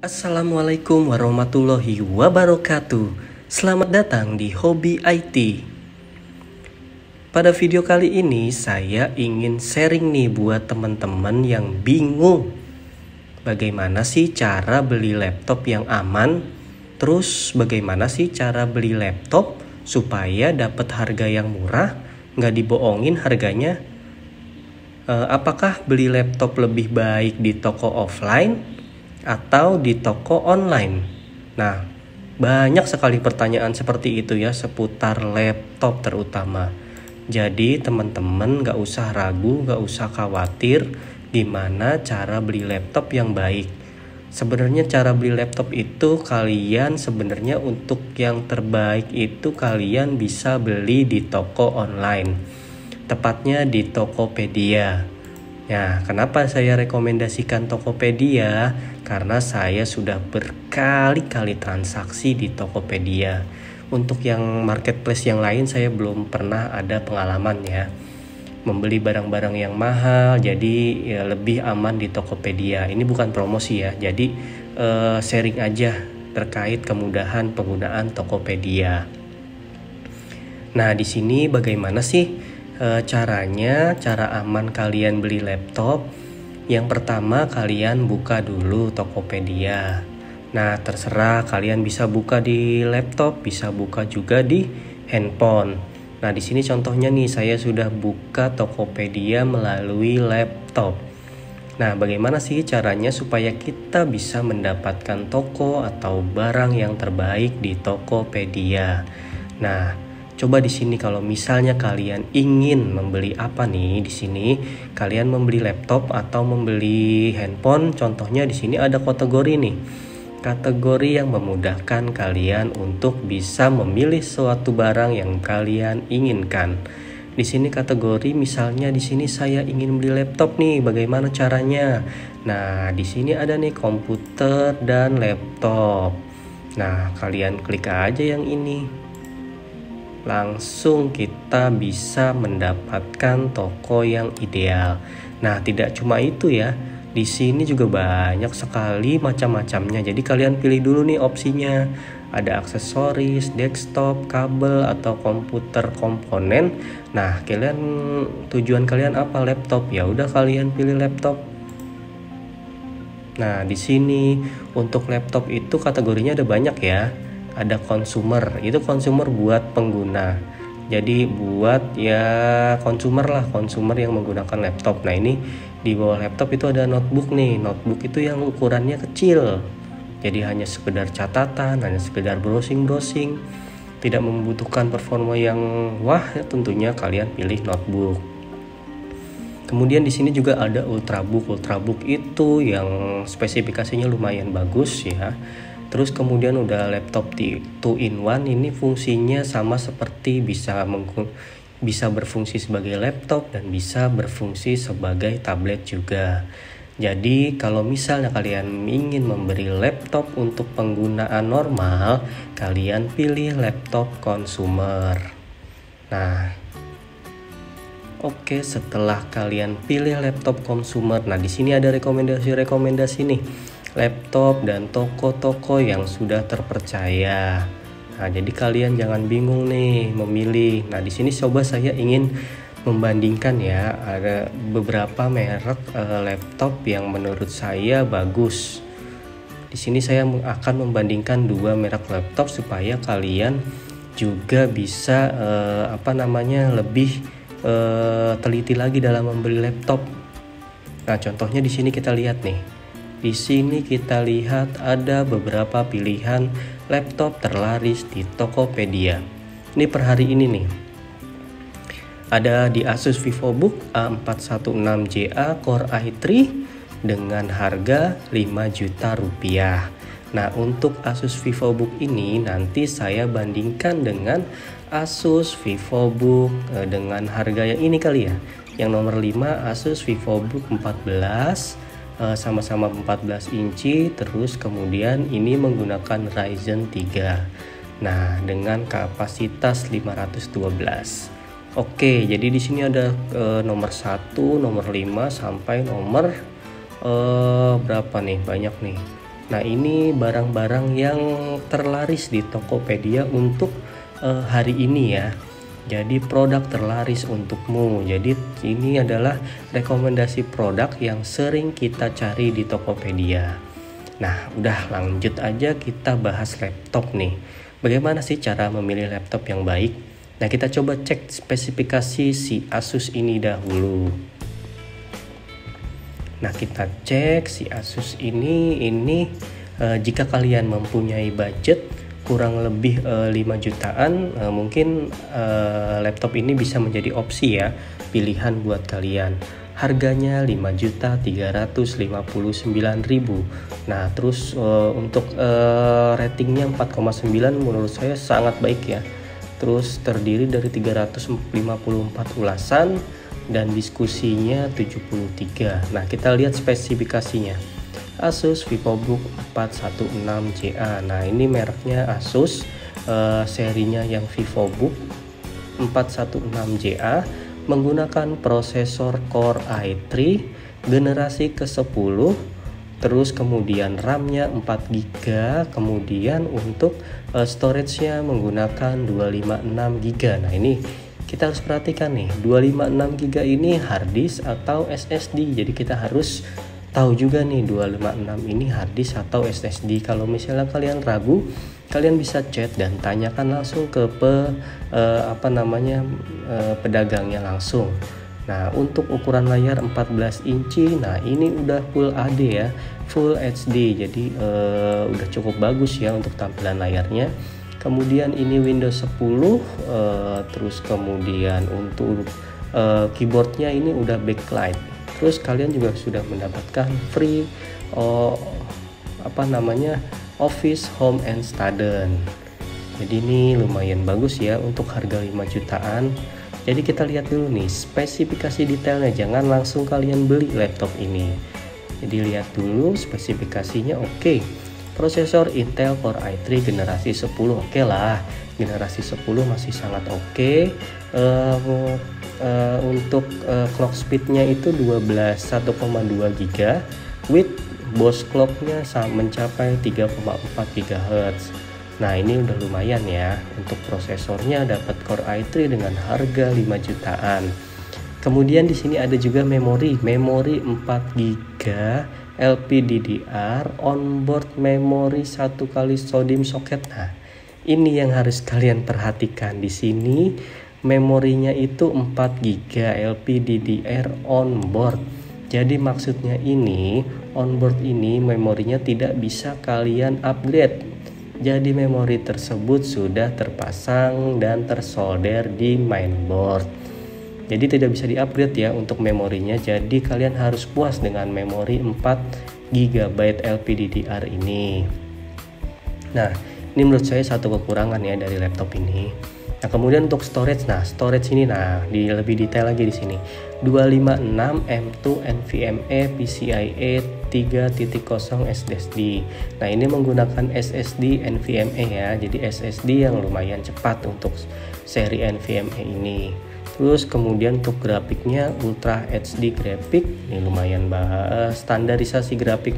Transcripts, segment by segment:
Assalamualaikum warahmatullahi wabarakatuh. Selamat datang di Hobi IT. Pada video kali ini saya ingin sharing nih buat teman-teman yang bingung bagaimana sih cara beli laptop yang aman. Terus bagaimana sih cara beli laptop supaya dapat harga yang murah, nggak dibohongin harganya. Apakah beli laptop lebih baik di toko offline atau di toko online? Nah, banyak sekali pertanyaan seperti itu ya seputar laptop terutama. Jadi teman-teman gak usah ragu, gak usah khawatir gimana cara beli laptop yang baik. Sebenarnya cara beli laptop itu kalian sebenarnya untuk yang terbaik itu kalian bisa beli di toko online. Tepatnya di Tokopedia. Nah, kenapa saya rekomendasikan Tokopedia? Karena saya sudah berkali-kali transaksi di Tokopedia. Untuk yang marketplace yang lain saya belum pernah ada pengalaman ya. Membeli barang-barang yang mahal, jadi ya lebih aman di Tokopedia. Ini bukan promosi ya, jadi sharing aja terkait kemudahan penggunaan Tokopedia. Nah, di sini bagaimana sih caranya, cara aman kalian beli laptop? Yang pertama kalian buka dulu Tokopedia. Nah, terserah kalian bisa buka di laptop, bisa buka juga di handphone. Nah, di sini contohnya nih saya sudah buka Tokopedia melalui laptop. Nah, bagaimana sih caranya supaya kita bisa mendapatkan toko atau barang yang terbaik di Tokopedia? Nah, coba di sini kalau misalnya kalian ingin membeli apa nih, di sini kalian membeli laptop atau membeli handphone, contohnya di sini ada kategori nih. Kategori yang memudahkan kalian untuk bisa memilih suatu barang yang kalian inginkan. Di sini kategori misalnya di sini saya ingin beli laptop nih, bagaimana caranya? Nah, di sini ada nih komputer dan laptop. Nah, kalian klik aja yang ini. Langsung kita bisa mendapatkan toko yang ideal. Nah, tidak cuma itu ya. Di sini juga banyak sekali macam-macamnya. Jadi kalian pilih dulu nih opsinya. Ada aksesoris, desktop, kabel atau komputer komponen. Nah, tujuan kalian apa? Laptop. Ya udah kalian pilih laptop. Nah, di sini untuk laptop itu kategorinya ada banyak ya. Ada consumer, itu consumer buat pengguna. Jadi buat ya consumer yang menggunakan laptop. Nah, ini di bawah laptop itu ada notebook nih. Notebook itu yang ukurannya kecil. Jadi hanya sekedar catatan, hanya sekedar browsing. Tidak membutuhkan performa yang wah, ya tentunya kalian pilih notebook. Kemudian di sini juga ada ultrabook. Ultrabook itu yang spesifikasinya lumayan bagus ya. Terus kemudian udah laptop 2-in-1, ini fungsinya sama seperti bisa berfungsi sebagai laptop dan bisa berfungsi sebagai tablet juga. Jadi kalau misalnya kalian ingin membeli laptop untuk penggunaan normal, kalian pilih laptop consumer. Nah, oke, setelah kalian pilih laptop consumer, nah di sini ada rekomendasi nih. Laptop dan toko-toko yang sudah terpercaya. Nah, jadi kalian jangan bingung nih memilih. Nah, di sini coba saya ingin membandingkan ya, ada beberapa merek laptop yang menurut saya bagus. Di sini saya akan membandingkan dua merek laptop supaya kalian juga bisa lebih teliti lagi dalam membeli laptop. Nah, contohnya di sini kita lihat nih. Di sini kita lihat ada beberapa pilihan laptop terlaris di Tokopedia. Ini per hari ini nih. Ada di Asus VivoBook A416JA Core i3 dengan harga 5 juta rupiah. Nah, untuk Asus VivoBook ini nanti saya bandingkan dengan Asus VivoBook dengan harga yang ini kali ya. Yang nomor 5 Asus VivoBook 14, sama-sama 14 inci, terus kemudian ini menggunakan Ryzen 3. Nah, dengan kapasitas 512. Oke, jadi di sini ada nomor 1, nomor 5 sampai nomor berapa nih? Banyak nih. Nah, ini barang-barang yang terlaris di Tokopedia untuk hari ini ya. Jadi produk terlaris untukmu. Jadi ini adalah rekomendasi produk yang sering kita cari di Tokopedia. Nah, udah lanjut aja kita bahas laptop nih. Bagaimana sih cara memilih laptop yang baik? Nah, kita coba cek spesifikasi si Asus ini dahulu. Nah, kita cek si Asus ini jika kalian mempunyai budget kurang lebih 5 jutaan, mungkin laptop ini bisa menjadi opsi ya, pilihan buat kalian. Harganya 5.359.000. Nah, terus untuk ratingnya 4,9 menurut saya sangat baik ya. Terus terdiri dari 354 ulasan dan diskusinya 73. Nah, kita lihat spesifikasinya. Asus VivoBook 416JA. Nah, ini mereknya Asus, serinya yang VivoBook 416JA, menggunakan prosesor Core i3 generasi ke-10. Terus kemudian RAM-nya 4GB, kemudian untuk storage-nya menggunakan 256GB. Nah, ini kita harus perhatikan nih, 256GB ini harddisk atau SSD. Jadi kita harus tahu juga nih 256 ini harddisk atau SSD. Kalau misalnya kalian ragu, kalian bisa chat dan tanyakan langsung ke pedagangnya langsung. Nah, untuk ukuran layar 14 inci, nah ini udah Full HD ya, Full HD. Jadi udah cukup bagus ya untuk tampilan layarnya. Kemudian ini Windows 10, terus kemudian untuk keyboardnya ini udah backlight. Terus kalian juga sudah mendapatkan free Office Home and Student. Jadi ini lumayan bagus ya untuk harga 5 jutaan. Jadi kita lihat dulu nih spesifikasi detailnya, jangan langsung kalian beli laptop ini. Jadi lihat dulu spesifikasinya. Oke. Prosesor Intel Core i3 generasi 10, oke lah, generasi 10 masih sangat oke. Untuk clock speednya itu 1,2 GB, with Bose clocknya mencapai 3,4 GHz. Nah, ini udah lumayan ya. Untuk prosesornya dapat Core i3 dengan harga 5 jutaan. Kemudian di sini ada juga memori 4GB LPDDR, onboard memory 1 kali SODIMM socket. Nah, ini yang harus kalian perhatikan di sini. Memorinya itu 4GB LPDDR onboard. Jadi maksudnya ini onboard ini memorinya tidak bisa kalian upgrade. Jadi memori tersebut sudah terpasang dan tersolder di mainboard. Jadi tidak bisa di-upgrade ya untuk memorinya. Jadi kalian harus puas dengan memori 4GB LPDDR ini. Nah, ini menurut saya satu kekurangan ya dari laptop ini. Nah, kemudian untuk storage, storage ini lebih detail lagi di sini. 256 M2 NVMe PCIe 3.0 SSD. Nah, ini menggunakan SSD NVMe ya. Jadi SSD yang lumayan cepat untuk seri NVMe ini. Terus kemudian untuk grafiknya Ultra HD grafik, ini lumayan standarisasi grafik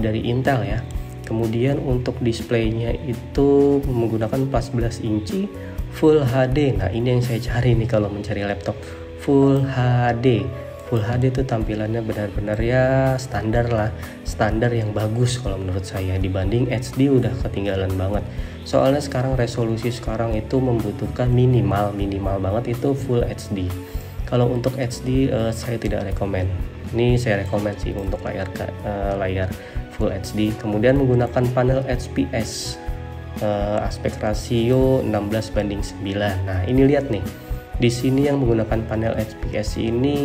dari Intel ya. Kemudian untuk displaynya itu menggunakan 14 inci Full HD. Nah, ini yang saya cari nih kalau mencari laptop Full HD. Full HD itu tampilannya benar-benar ya standar lah, standar yang bagus kalau menurut saya. Dibanding HD udah ketinggalan banget. Soalnya sekarang resolusi sekarang itu membutuhkan minimal banget itu Full HD. Kalau untuk HD saya tidak rekomen. Ini saya rekomen sih untuk layar Full HD. Kemudian menggunakan panel HPS, aspek rasio 16:9. Nah, ini lihat nih. Di sini yang menggunakan panel HPS ini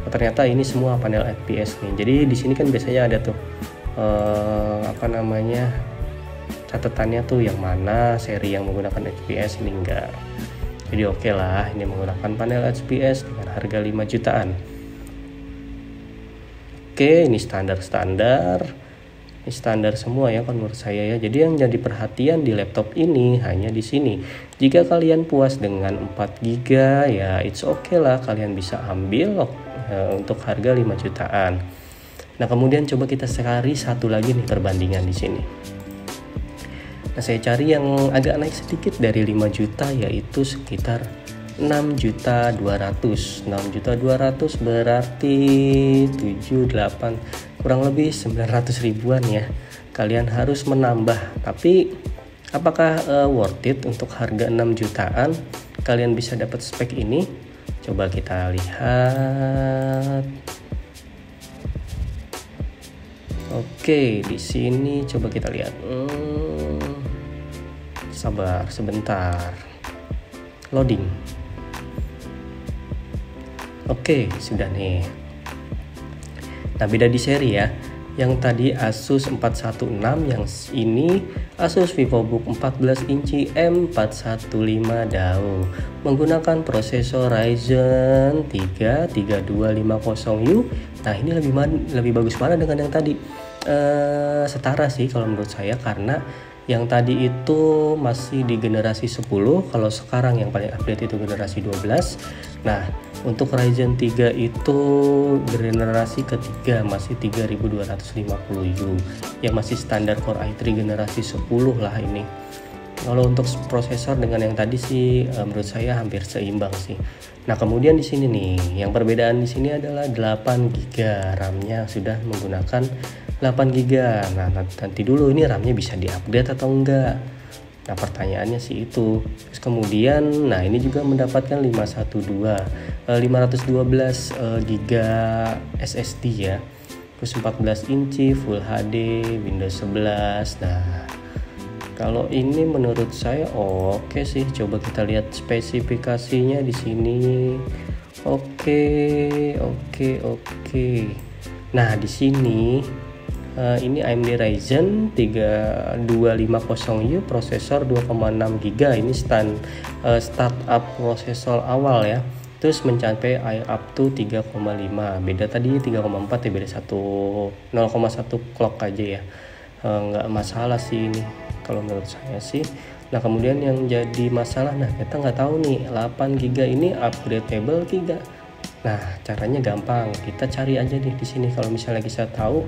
ternyata ini semua panel FPS nih. Jadi di sini kan biasanya ada tuh catatannya tuh yang mana seri yang menggunakan HPS, ini enggak. Jadi oke lah, ini menggunakan panel HPS dengan harga 5 jutaan. Oke, ini standar. Ini standar semua ya kan menurut saya ya. Jadi yang jadi perhatian di laptop ini hanya di sini. Jika kalian puas dengan 4 GB ya it's okay lah, kalian bisa ambil untuk harga 5 jutaan. Nah, kemudian coba kita cari satu lagi nih perbandingan di sini. Nah, saya cari yang agak naik sedikit dari 5 juta yaitu sekitar 6.200.000. 6.200.000 berarti 78 kurang lebih 900 ribuan ya. Kalian harus menambah. Tapi apakah worth it untuk harga 6 jutaan kalian bisa dapat spek ini? Coba kita lihat. Oke, di sini coba kita lihat. Sabar sebentar. Loading. Oke, sudah nih. Nah, beda di seri ya. Yang tadi Asus 416, yang ini Asus VivoBook 14 inci M415 DAO menggunakan prosesor Ryzen 3 3250U. Nah, ini lebih bagus mana dengan yang tadi? Setara sih kalau menurut saya, karena yang tadi itu masih di generasi 10, kalau sekarang yang paling update itu generasi 12. Nah, untuk Ryzen 3 itu generasi ketiga masih 3250U, yang masih standar Core i3 generasi 10 lah ini. Kalau untuk prosesor dengan yang tadi sih menurut saya hampir seimbang sih. Nah, kemudian di sini nih, yang perbedaan di sini adalah 8 GB RAM-nya sudah menggunakan 8 GB. Nah, nanti dulu ini RAM-nya bisa di-upgrade atau enggak. Nah, pertanyaannya sih itu. Terus kemudian, nah ini juga mendapatkan 512 GB SSD ya. Terus 14 inci Full HD Windows 11. Nah, kalau ini menurut saya oke sih. Coba kita lihat spesifikasinya di sini. Oke. Nah, di sini ini AMD Ryzen 3250U, prosesor 2,6 GB. Ini startup prosesor awal ya. Terus mencapai up to 3,5. Beda tadi 3,4 ya, beda 0,1 clock aja ya. Nggak masalah sih ini kalau menurut saya sih. Nah, kemudian yang jadi masalah, nah kita nggak tahu nih 8 GB ini upgradable tidak. Nah, caranya gampang, kita cari aja di sini. Kalau misalnya kita tahu,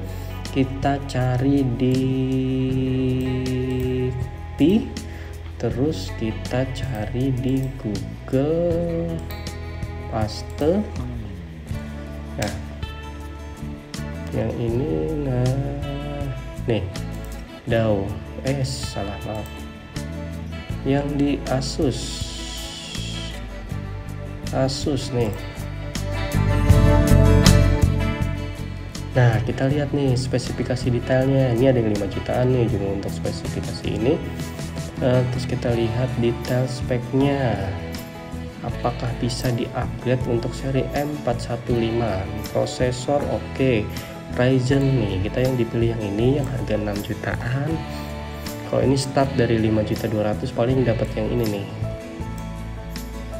kita cari di Pi, terus kita cari di Google, paste. Nah, yang ini, nah nih DAO, salah maaf, yang di Asus nih. Nah, kita lihat nih spesifikasi detailnya. Ini ada yang 5 jutaan nih juga untuk spesifikasi ini. Terus kita lihat detail speknya. Apakah bisa di-upgrade untuk seri M415? Prosesor oke. Ryzen nih, kita yang dipilih yang ini, yang harga 6 jutaan. Kalau ini start dari 5.200.000, paling dapat yang ini nih.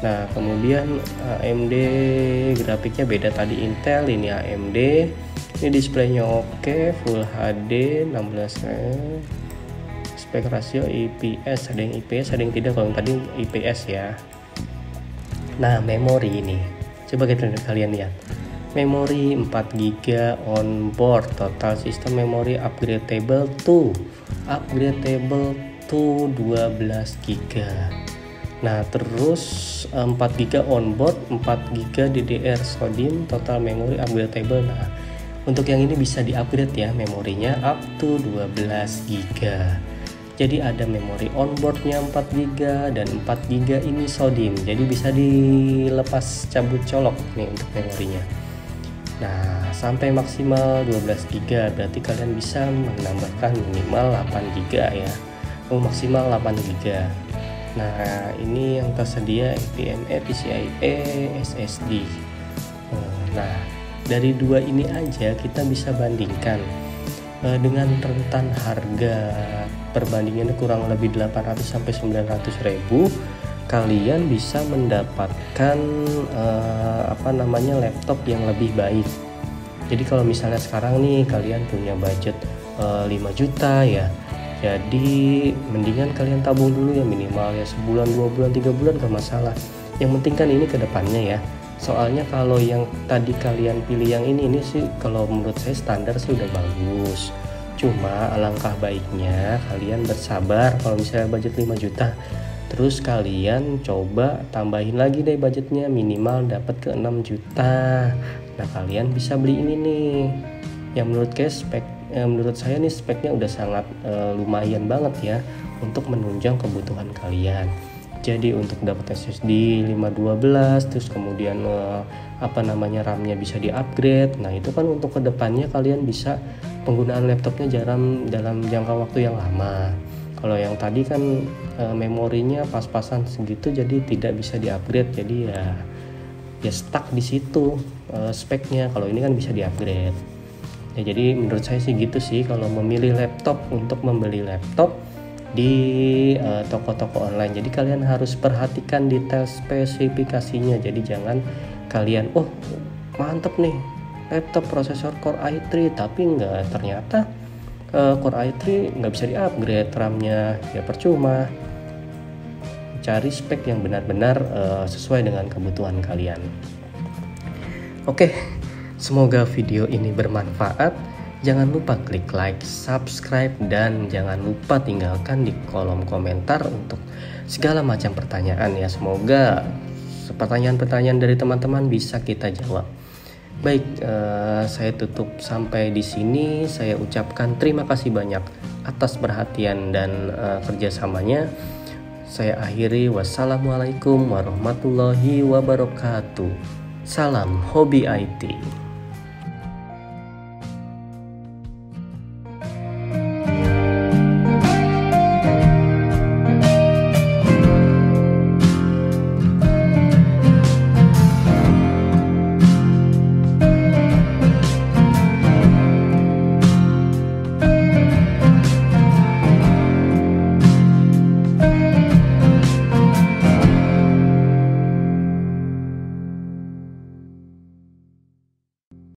Nah, kemudian AMD grafiknya beda, tadi Intel, ini AMD. Ini displaynya oke, Full HD 16 spek rasio IPS, ada yang IPS ada yang tidak. Kalau yang tadi IPS ya. Nah, memori ini coba kalian lihat, memori 4 GB on board, total system memory upgradable to 12 GB. Nah, terus 4 GB on board, 4 GB DDR SODIMM, total memory upgradable. Nah, untuk yang ini bisa di-upgrade ya memorinya up to 12 GB. Jadi ada memori onboardnya 4 GB dan 4 GB ini SODIMM. Jadi bisa dilepas cabut colok nih untuk memorinya. Nah, sampai maksimal 12 GB, berarti kalian bisa menambahkan minimal 8 GB ya. Maksimal 8 GB. Nah, ini yang tersedia NVMe, PCIe, SSD. Nah, dari dua ini aja kita bisa bandingkan dengan rentan harga perbandingannya kurang lebih 800 sampai 900 ribu. Kalian bisa mendapatkan laptop yang lebih baik. Jadi kalau misalnya sekarang nih kalian punya budget 5 juta ya. Jadi mendingan kalian tabung dulu ya, minimal ya sebulan, 2 bulan, 3 bulan gak masalah. Yang penting kan ini ke depannya ya. Soalnya kalau yang tadi kalian pilih yang ini sih kalau menurut saya standar sih udah bagus. Cuma alangkah baiknya kalian bersabar kalau misalnya budget 5 juta. Terus kalian coba tambahin lagi deh budgetnya, minimal dapat ke 6 juta. Nah kalian bisa beli ini nih, yang menurut saya nih speknya udah sangat lumayan banget ya untuk menunjang kebutuhan kalian. Jadi untuk dapat SSD 512, terus kemudian RAM-nya bisa di-upgrade. Nah itu kan untuk kedepannya kalian bisa penggunaan laptopnya dalam jangka waktu yang lama. Kalau yang tadi kan memorinya pas-pasan segitu, jadi tidak bisa di-upgrade, jadi ya stuck di situ speknya. Kalau ini kan bisa di-upgrade. Ya, jadi menurut saya sih gitu sih kalau memilih laptop, untuk membeli laptop di toko-toko online. Jadi kalian harus perhatikan detail spesifikasinya. Jadi jangan kalian mantep nih laptop prosesor Core i3 tapi ternyata Core i3 nggak bisa di-upgrade RAM-nya, ya percuma. Cari spek yang benar-benar sesuai dengan kebutuhan kalian. Oke, semoga video ini bermanfaat. Jangan lupa klik like, subscribe, dan jangan lupa tinggalkan di kolom komentar untuk segala macam pertanyaan ya. Semoga pertanyaan-pertanyaan dari teman-teman bisa kita jawab. Baik, saya tutup sampai di sini. Saya ucapkan terima kasih banyak atas perhatian dan kerjasamanya. Saya akhiri, wassalamualaikum warahmatullahi wabarakatuh. Salam Hobi IT.